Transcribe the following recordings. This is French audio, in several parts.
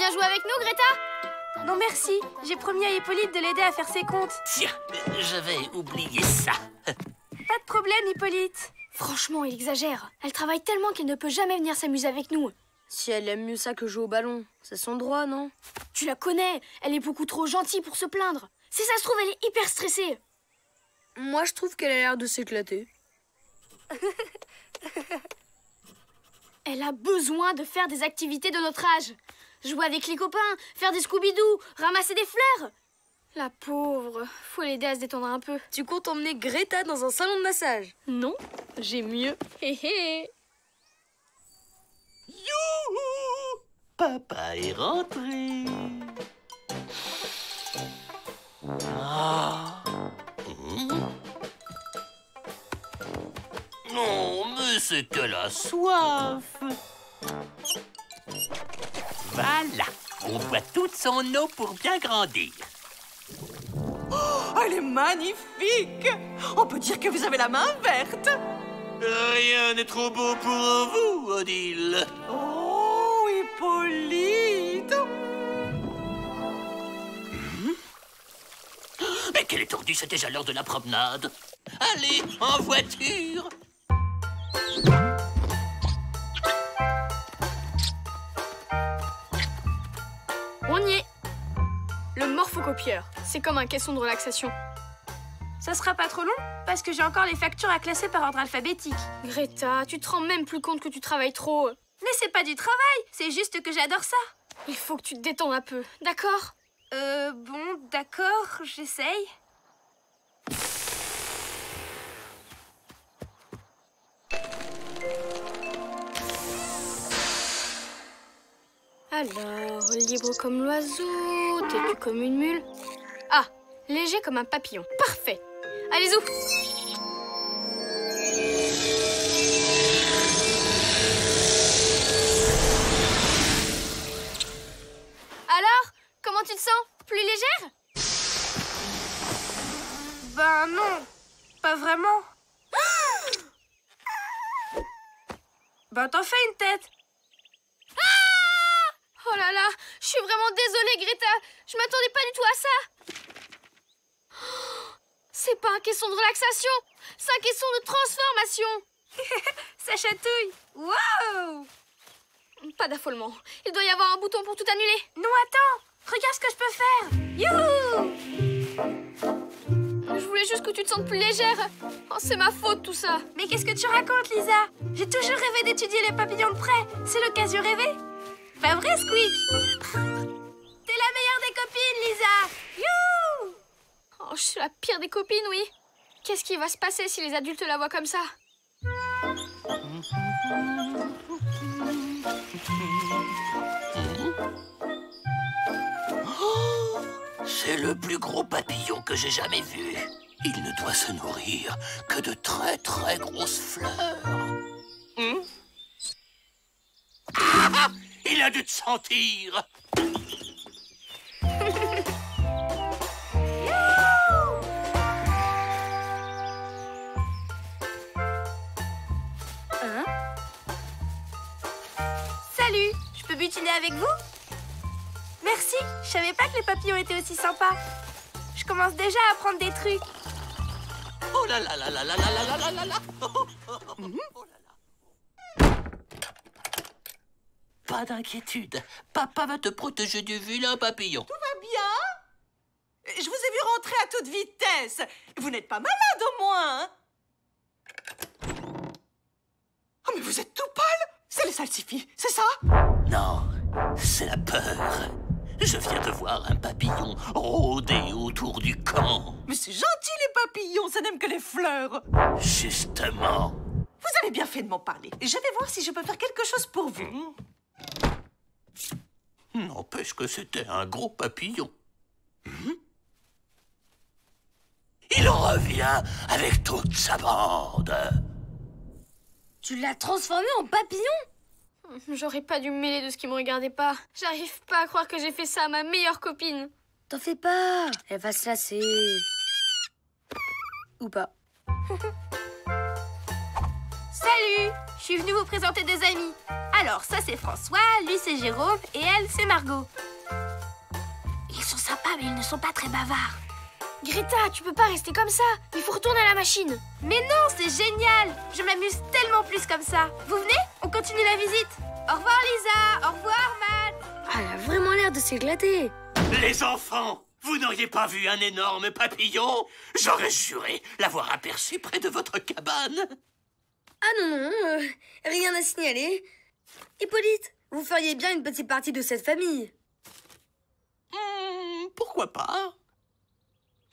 viens jouer avec nous, Greta? Non merci, j'ai promis à Hippolyte de l'aider à faire ses comptes. Tiens, j'avais oublié ça. Pas de problème, Hippolyte. Franchement, il exagère. Elle travaille tellement qu'elle ne peut jamais venir s'amuser avec nous. Si elle aime mieux ça que jouer au ballon, c'est son droit, non? Tu la connais, elle est beaucoup trop gentille pour se plaindre. Si ça se trouve, elle est hyper stressée. Moi, je trouve qu'elle a l'air de s'éclater. Elle a besoin de faire des activités de notre âge. Jouer avec les copains, faire des Scooby-Doo, ramasser des fleurs. La pauvre, faut l'aider à se détendre un peu. Tu comptes emmener Greta dans un salon de massage? Non, j'ai mieux. Hé hé. Youhou! Papa est rentré. Ah. Non, mais c'est qu'elle a soif. Voilà, on boit toute son eau pour bien grandir. Oh, elle est magnifique! On peut dire que vous avez la main verte. Rien n'est trop beau pour vous, Odile. Oh, Hippolyte! Mais quelle étendue, c'est déjà l'heure de la promenade. Allez, en voiture. On y est. Le morphocopieur, c'est comme un caisson de relaxation. Ça sera pas trop long, parce que j'ai encore les factures à classer par ordre alphabétique. Greta, tu te rends même plus compte que tu travailles trop. Mais c'est pas du travail, c'est juste que j'adore ça. Il faut que tu te détendes un peu, d'accord? Bon, d'accord, j'essaye. Alors, libre comme l'oiseau, têtu comme une mule. Ah, léger comme un papillon. Parfait. Allez, zou. Alors, comment tu te sens? Plus légère? Ben non, pas vraiment. Ben t'en fais une tête. Oh là là, je suis vraiment désolée, Greta. Je m'attendais pas du tout à ça. Oh, c'est pas un caisson de relaxation, c'est un caisson de transformation. Ça chatouille. Wow! Pas d'affolement. Il doit y avoir un bouton pour tout annuler. Non, attends. Regarde ce que je peux faire. Youhou! Je voulais juste que tu te sentes plus légère. Oh, c'est ma faute, tout ça. Mais qu'est-ce que tu racontes, Lisa? J'ai toujours rêvé d'étudier les papillons de près. C'est l'occasion rêvée. Pas vrai, Squeak? T'es la meilleure des copines, Lisa. Youhou! Oh, je suis la pire des copines, oui. Qu'est-ce qui va se passer si les adultes la voient comme ça? Oh, c'est le plus gros papillon que j'ai jamais vu. Il ne doit se nourrir que de très très grosses fleurs. Ah, il a dû te sentir. Hein? Salut, je peux butiner avec vous? Merci, je savais pas que les papillons étaient aussi sympas. Je commence déjà à apprendre des trucs. Oh là là là là là là là là là là. Oh là là. Pas d'inquiétude, papa va te protéger du vilain papillon. Tout va bien? Je vous ai vu rentrer à toute vitesse. Vous n'êtes pas malade au moins, hein? Oh, mais vous êtes tout pâle. C'est le salsifis, c'est ça? Non, c'est la peur. Je viens de voir un papillon rôder autour du camp. Mais c'est gentil, les papillons, ça n'aime que les fleurs. Justement. Vous avez bien fait de m'en parler. Je vais voir si je peux faire quelque chose pour vous. N'empêche que c'était un gros papillon. Il revient avec toute sa bande. Tu l'as transformé en papillon? J'aurais pas dû me mêler de ce qui me regardait pas. J'arrive pas à croire que j'ai fait ça à ma meilleure copine. T'en fais pas, elle va se lasser. Ou pas. Salut! Je suis venue vous présenter des amis. Alors, ça c'est François, lui c'est Jérôme et elle c'est Margot. Ils sont sympas mais ils ne sont pas très bavards. Greta, tu peux pas rester comme ça. Il faut retourner à la machine. Mais non, c'est génial! Je m'amuse tellement plus comme ça. Vous venez? On continue la visite. Au revoir Lisa, au revoir Matt. Ah, elle a vraiment l'air de s'éclater. Les enfants, vous n'auriez pas vu un énorme papillon? J'aurais juré l'avoir aperçu près de votre cabane. Ah non, rien à signaler. Hippolyte, vous feriez bien une petite partie de cette famille. Pourquoi pas?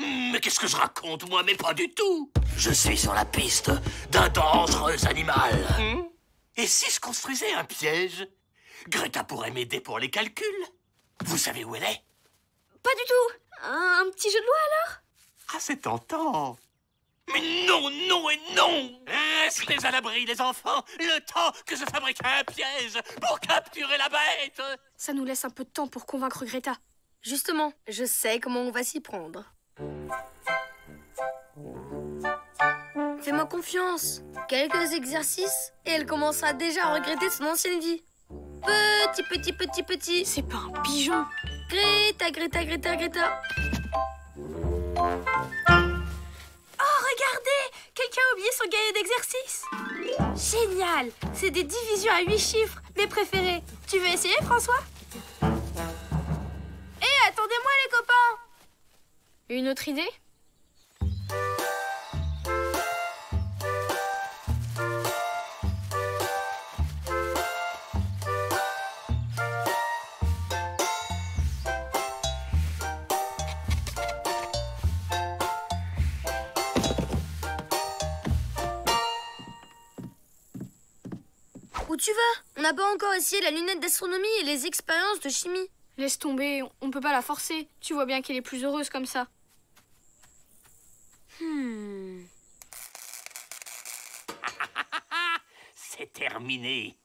Mais qu'est-ce que je raconte, moi? Mais pas du tout. Je suis sur la piste d'un dangereux animal. Et si je construisais un piège? Greta pourrait m'aider pour les calculs. Vous savez où elle est? Pas du tout. Un petit jeu de loi alors? Ah, c'est tentant. Mais non, non et non! Restez à l'abri, les enfants, le temps que je fabrique un piège pour capturer la bête! Ça nous laisse un peu de temps pour convaincre Greta. Justement, je sais comment on va s'y prendre. Fais-moi confiance. Quelques exercices et elle commencera déjà à regretter son ancienne vie. Petit. C'est pas un pigeon. Greta. Oh, regardez! Quelqu'un a oublié son cahier d'exercice. Génial! C'est des divisions à 8 chiffres, mes préférés. Tu veux essayer, François? Hé, attendez-moi, les copains! Une autre idée? Où tu vas? On n'a pas encore essayé la lunette d'astronomie et les expériences de chimie. Laisse tomber, on peut pas la forcer. Tu vois bien qu'elle est plus heureuse comme ça. C'est terminé.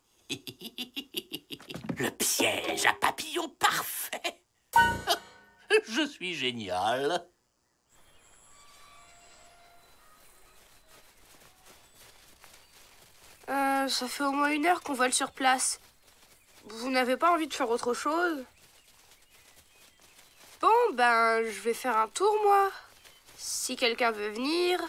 Le piège à papillon parfait. Je suis génial. Ça fait au moins 1 heure qu'on vole sur place. Vous n'avez pas envie de faire autre chose? Bon, ben, je vais faire un tour, moi. Si quelqu'un veut venir...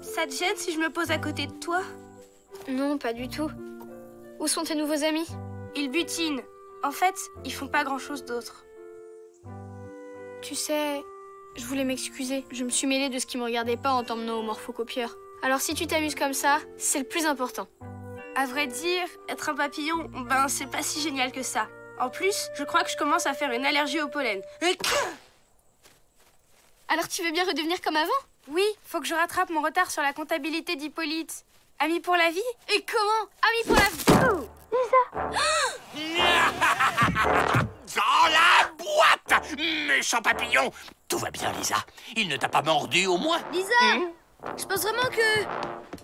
Ça te gêne si je me pose à côté de toi? Non, pas du tout. Où sont tes nouveaux amis? Ils butinent. En fait, ils font pas grand-chose d'autre. Tu sais, je voulais m'excuser. Je me suis mêlée de ce qui me regardait pas en t'emmenant au morphocopieur. Alors si tu t'amuses comme ça, c'est le plus important. À vrai dire, être un papillon, ben c'est pas si génial que ça. En plus, je crois que je commence à faire une allergie au pollen. Alors tu veux bien redevenir comme avant? Oui, faut que je rattrape mon retard sur la comptabilité d'Hippolyte. Ami pour la vie? Et comment? Ami pour la vie! Dans la boîte! Méchant papillon! Tout va bien, Lisa. Il ne t'a pas mordu, au moins? Lisa, je pense vraiment que...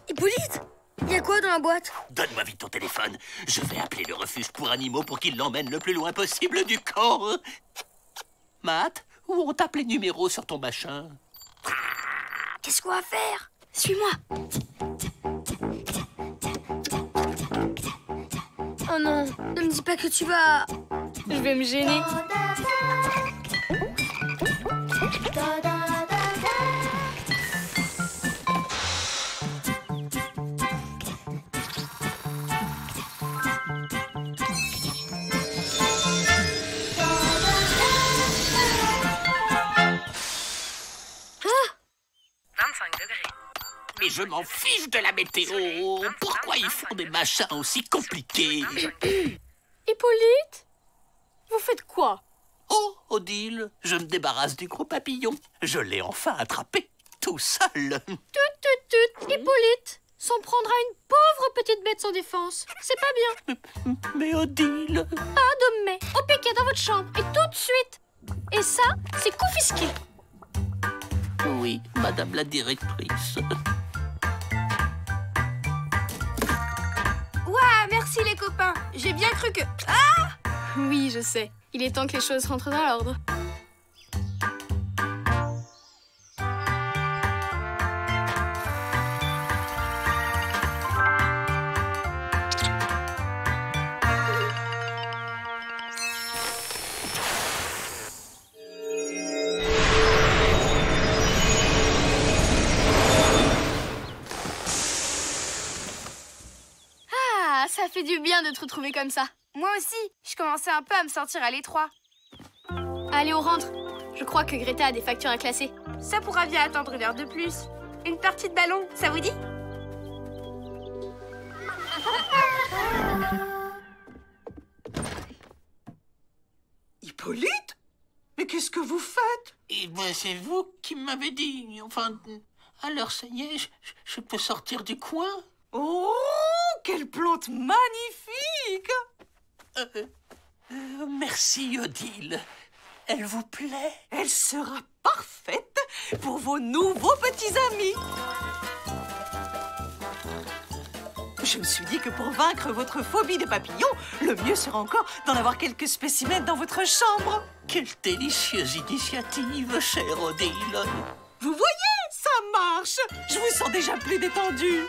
Hippolyte, il y a quoi dans la boîte? Donne-moi vite ton téléphone. Je vais appeler le refuge pour animaux pour qu'il l'emmène le plus loin possible du camp. Matt, où on tape les numéros sur ton machin? Qu'est-ce qu'on va faire? Suis-moi! Oh non, ne me dis pas que tu vas... Je vais me gêner. Mais je m'en fiche de la météo. Pourquoi ils font des machins aussi compliqués? Hippolyte? Vous faites quoi? Oh, Odile, je me débarrasse du gros papillon. Je l'ai enfin attrapé, tout seul. Tut. Hippolyte, s'en prendre à une pauvre petite bête sans défense. C'est pas bien. Mais Odile... Pas de mais. Au piquet dans votre chambre. Et tout de suite. Et ça, c'est confisqué. Oui, madame la directrice. Ouah, merci les copains. J'ai bien cru que... Ah! Oui, je sais. Il est temps que les choses rentrent dans l'ordre. Ah, ça fait du bien de te retrouver comme ça. Moi aussi, je commençais un peu à me sentir à l'étroit. Allez, on rentre. Je crois que Greta a des factures à classer. Ça pourra bien attendre une heure de plus. Une partie de ballon, ça vous dit? Hippolyte? Mais qu'est-ce que vous faites? Eh ben, c'est vous qui m'avez dit. Enfin, alors ça y est, je peux sortir du coin? Oh, quelle plante magnifique! Merci, Odile. Elle vous plaît? Elle sera parfaite pour vos nouveaux petits amis. Je me suis dit que pour vaincre votre phobie des papillons, le mieux sera encore d'en avoir quelques spécimens dans votre chambre. Quelle délicieuse initiative, chère Odile. Vous voyez, ça marche. Je vous sens déjà plus détendu.